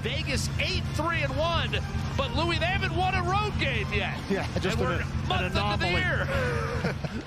Vegas 8-3-1, but Louis, they haven't won a road game yet. Yeah, just and we're an month anomaly. into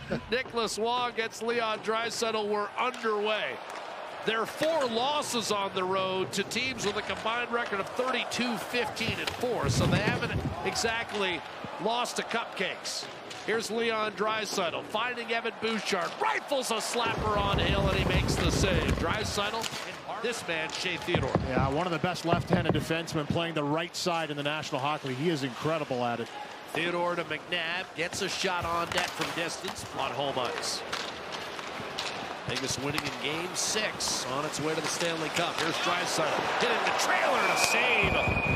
the year. Nicholas Waugh against Leon Draisaitl. We're underway. There are 4 losses on the road to teams with a combined record of 32-15-4, so they haven't exactly lost to cupcakes. Here's Leon Draisaitl finding Evan Bouchard, rifles a slapper on Hill, and he makes the save. Draisaitl, this man, Shea Theodore. Yeah, one of the best left-handed defensemen playing the right side in the National Hockey League. He is incredible at it. Theodore to McNabb, gets a shot on net from distance on home ice. Vegas winning in Game 6 on its way to the Stanley Cup. Here's Draisaitl hitting the trailer and a save.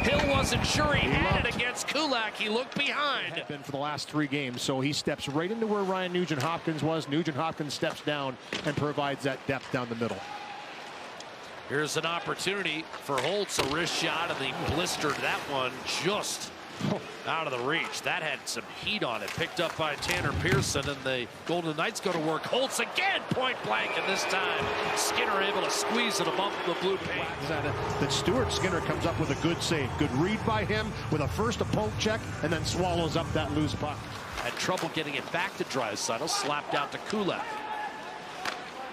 Hill wasn't sure he had it against Kulak. He looked behind. Had been for the last 3 games, so he steps right into where Ryan Nugent-Hopkins was. Nugent-Hopkins steps down and provides that depth down the middle. Here's an opportunity for Holtz, a wrist shot, and he blistered that one just out of the reach. That had some heat on it. Picked up by Tanner Pearson, and the Golden Knights go to work. Holtz again, point blank, and this time Skinner able to squeeze it above the blue paint. That Stuart Skinner comes up with a good save. Good read by him with a first poke check, and then swallows up that loose puck. Had trouble getting it back to Draisaitl, slapped out to Kulak.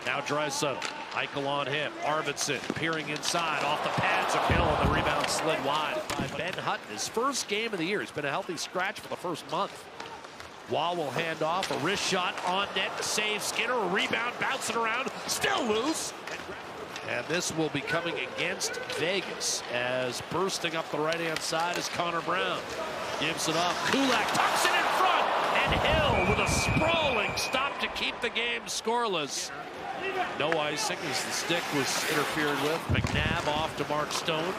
Now Draisaitl, Eichel on him. Arvidsson peering inside off the pads of Hill, and the rebound slid wide by Ben Hutton. His first game of the year. He's been a healthy scratch for the first month. Waugh will hand off a wrist shot on net to save Skinner. A rebound bouncing around, still loose. And this will be coming against Vegas, as bursting up the right-hand side is Connor Brown. Gives it up. Kulak tucks it in front, and Hill with a sprawling stop to keep the game scoreless. No icing as the stick was interfered with. McNabb off to Mark Stone.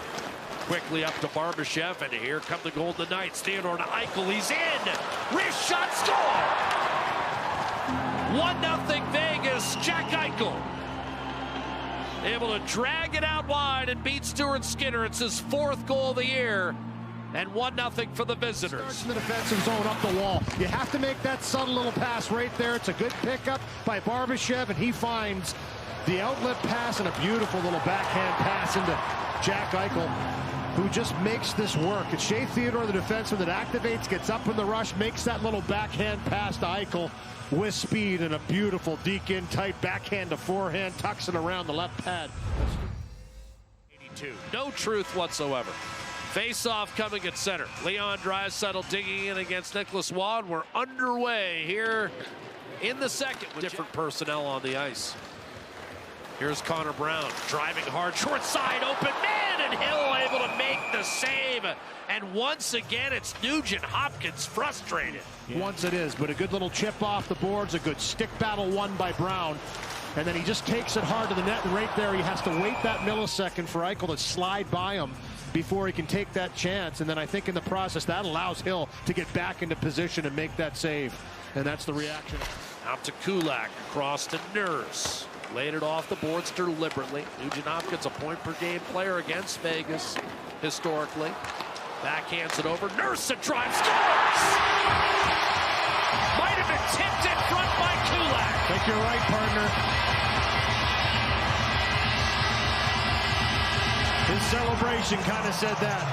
Quickly up to Barbashev, and here come the Golden Knights. Theodore to Eichel, he's in! Wrist shot, score! 1-0 Vegas, Jack Eichel. Able to drag it out wide and beat Stuart Skinner. It's his 4th goal of the year. And 1-0 for the visitors. Starts in the defensive zone up the wall. You have to make that subtle little pass right there. It's a good pickup by Barbashev, and he finds the outlet pass and a beautiful little backhand pass into Jack Eichel, who just makes this work. It's Shea Theodore, the defenseman, that activates, gets up in the rush, makes that little backhand pass to Eichel with speed, and a beautiful deke-in tight backhand to forehand, tucks it around the left pad. 82. No truth whatsoever. Face-off coming at center. Leon Draisaitl digging in against Nicholas Waugh. We're underway here in the second with different personnel on the ice. Here's Connor Brown driving hard, short side, open man, and Hill able to make the save. And once again, it's Nugent-Hopkins frustrated. Once it is, but a good little chip off the boards, a good stick battle won by Brown. And then he just takes it hard to the net, and right there he has to wait that millisecond for Eichel to slide by him before he can take that chance. And then I think in the process that allows Hill to get back into position and make that save. And that's the reaction. Out to Kulak, across to Nurse. Laid it off the boards deliberately. Nugent-Hopkins, a point-per-game player against Vegas historically. Backhands it over. Nurse, a drive, scores! Might have been tipped in front by Kulak. I think you're right, partner. His celebration kind of said that.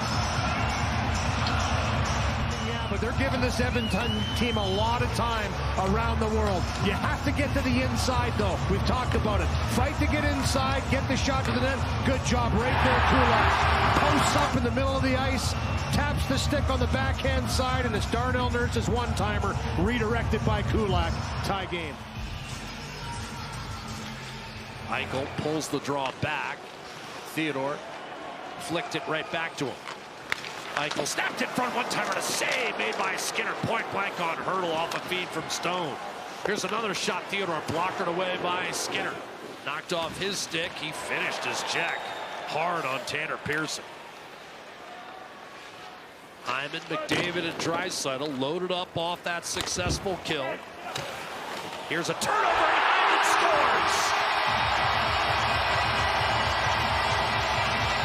Yeah, but they're giving this Edmonton team a lot of time around the world. You have to get to the inside, though. We've talked about it. Fight to get inside, get the shot to the net. Good job right there, Kulak. Posts up in the middle of the ice, taps the stick on the backhand side, and it's Darnell Nurse's one-timer redirected by Kulak. Tie game. Eichel pulls the draw back. Theodore flicked it right back to him. Eichel snapped in front, one-timer to save made by Skinner. Point blank on Hurdle off a feed from Stone. Here's another shot. Theodore blockered away by Skinner. Knocked off his stick. He finished his check hard on Tanner Pearson. Hyman, McDavid, and Draisaitl loaded up off that successful kill. Here's a turnover, and Hyman scores!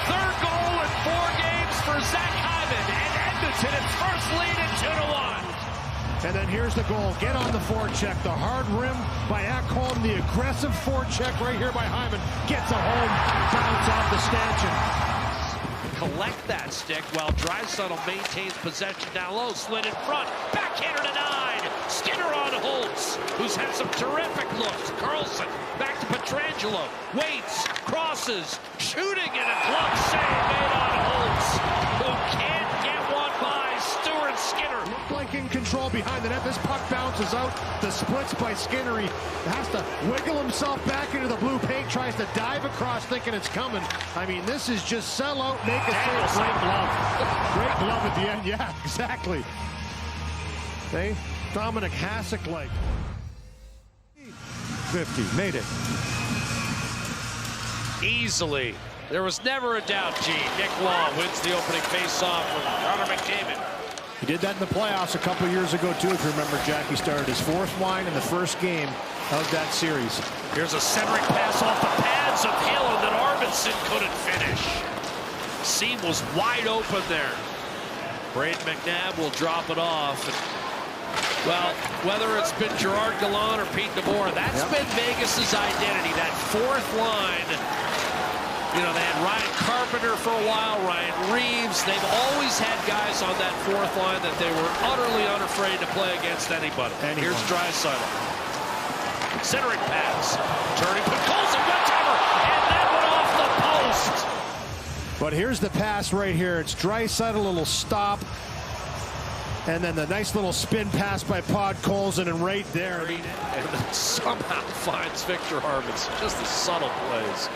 Third goal in 4 games for Zach Hyman, and Edmonton its first lead at 2-1. And then here's the goal. Get on the forecheck. The hard rim by Ekholm. The aggressive forecheck right here by Hyman. Gets a home bounce off the stanchion. collect that stick while Draisaitl maintains possession down low. Slid in front, backhander denied. Skinner on Holtz, who's had some terrific looks. Carlson back to Pietrangelo, waits, crosses, shooting, and a glove save made on Holtz, who can't get one by Stuart Skinner. Looked like in control behind the net. This puck bounces out. The splits by Skinner. He has to wiggle himself back into the blue paint, tries to dive across thinking it's coming. I mean, this is just sell out, make a save. Great glove. Great glove at the end. Yeah, exactly. Okay, Dominic Hasek like 50, made it. Easily. There was never a doubt, Gene. Nick Law wins the opening face-off from Connor McDavid. He did that in the playoffs a couple years ago, too. If you remember, Jack, he started his fourth line in the first game of that series. Here's a centering pass off the pads of Hill, and then Arvidsson couldn't finish. Seam was wide open there. Brayden McNabb will drop it off. Well, whether it's been Gerard Gallant or Pete DeBoer, that's been Vegas's identity, that fourth line. You know, they had Ryan Carpenter for a while, Ryan Reeves. They've always had guys on that fourth line that they were utterly unafraid to play against anybody. Here's Draisaitl. Centering pass. Turning, put Colson, one-timer, and that went off the post. But here's the pass right here. It's Draisaitl, a little stop. And then the nice little spin pass by Podkolzin, and right there. And then somehow finds Victor Arvidsson. Just the subtle plays.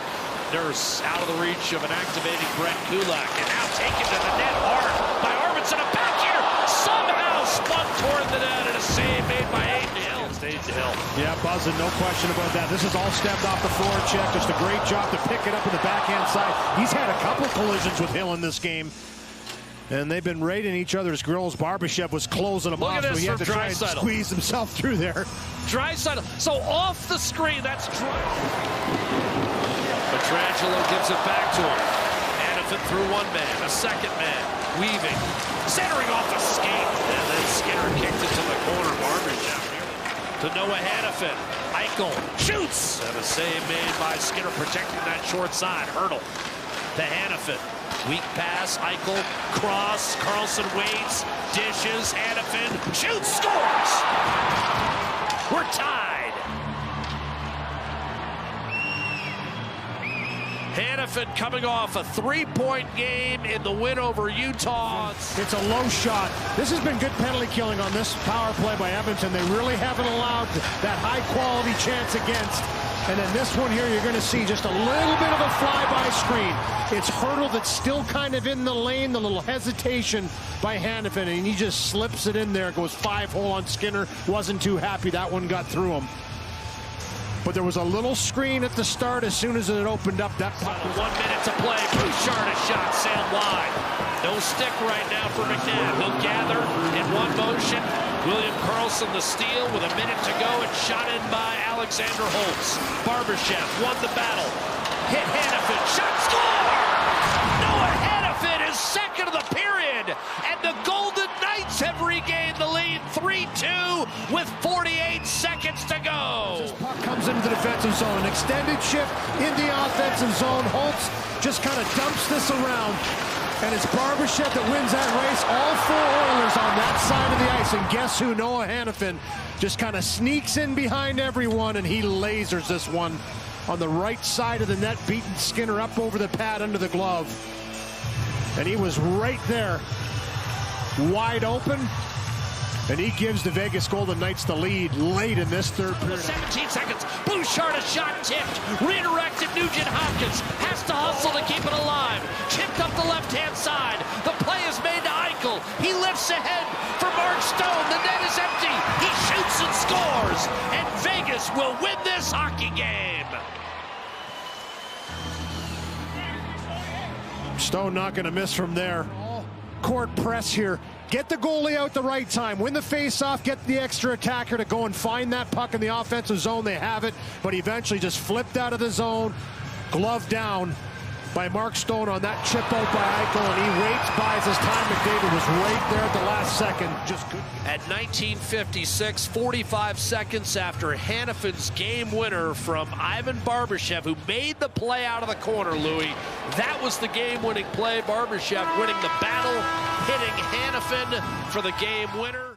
Nurse out of the reach of an activating Brett Kulak, and now taken to the net hard by Arvidsson. A backhander somehow spun toward the net, and a save made by Adin Hill. Stays to Hill. Yeah, buzzing, no question about that. This is all stemmed off the forecheck. Just a great job to pick it up in the backhand side. He's had a couple collisions with Hill in this game, and they've been right in each other's grills. Barbashev was closing him off, so he had to try and squeeze himself through there. Draisaitl. So off the screen, that's Pietrangelo gives it back to him. Hanifin through one man, a second man, weaving, centering off the skate, and then Skinner kicked it to the corner. Barbashev to Noah Hanifin. Eichel shoots, and a save made by Skinner, protecting that short side. Hurdle to Hanifin. Weak pass, Eichel, cross, Carlson waits, dishes, Hanifin, shoots, scores! We're tied. Hanifin coming off a three-point game in the win over Utah. It's a low shot. This has been good penalty killing on this power play by Edmonton. They really haven't allowed that high-quality chance against. And then this one here, you're going to see just a little bit of a flyby screen. It's Hurdle that's still kind of in the lane, the little hesitation by Hanifin, and he just slips it in there. It goes 5-hole on Skinner. Wasn't too happy that one got through him. But there was a little screen at the start as soon as it opened up. That puck was 1 minute to play. Bouchard a shot sailed wide. No stick right now for McNabb. He'll gather in one motion. William Karlsson the steal with a minute to go, and shot in by Alexander Holtz. Barbashev won the battle. Hit Hanifin. Shot, score! Noah Hanifin is second of the period, and the Golden Knights have regained the lead 3-2 with 48 seconds to go. This puck comes into the defensive zone. An extended shift in the offensive zone. Holtz just kind of dumps this around. And it's Barbashev that wins that race. All four Oilers on that side of the ice. And guess who? Noah Hanifin just kind of sneaks in behind everyone, and he lasers this one on the right side of the net, beating Skinner up over the pad under the glove. And he was right there, wide open. And he gives the Vegas Golden Knights the lead late in this third period. 17 seconds. Bouchard a shot tipped. Redirected. Nugent Hopkins has to hustle to keep it alive. Chipped up the left-hand side. The play is made to Eichel. He lifts ahead for Mark Stone. The net is empty. He shoots and scores. And Vegas will win this hockey game. Stone not going to miss from there. Court press here. Get the goalie out the right time. Win the face-off. Get the extra attacker to go and find that puck in the offensive zone. They have it, but eventually just flipped out of the zone. Glove down by Mark Stone on that chip out by Eichel, and he waits, buys his time. McDavid was right there at the last second. Just good. At 19:56, 45 seconds after Hanifin's game winner from Ivan Barbashev, who made the play out of the corner, Louis, That was the game-winning play. Barbashev winning the battle, hitting Hanifin for the game winner.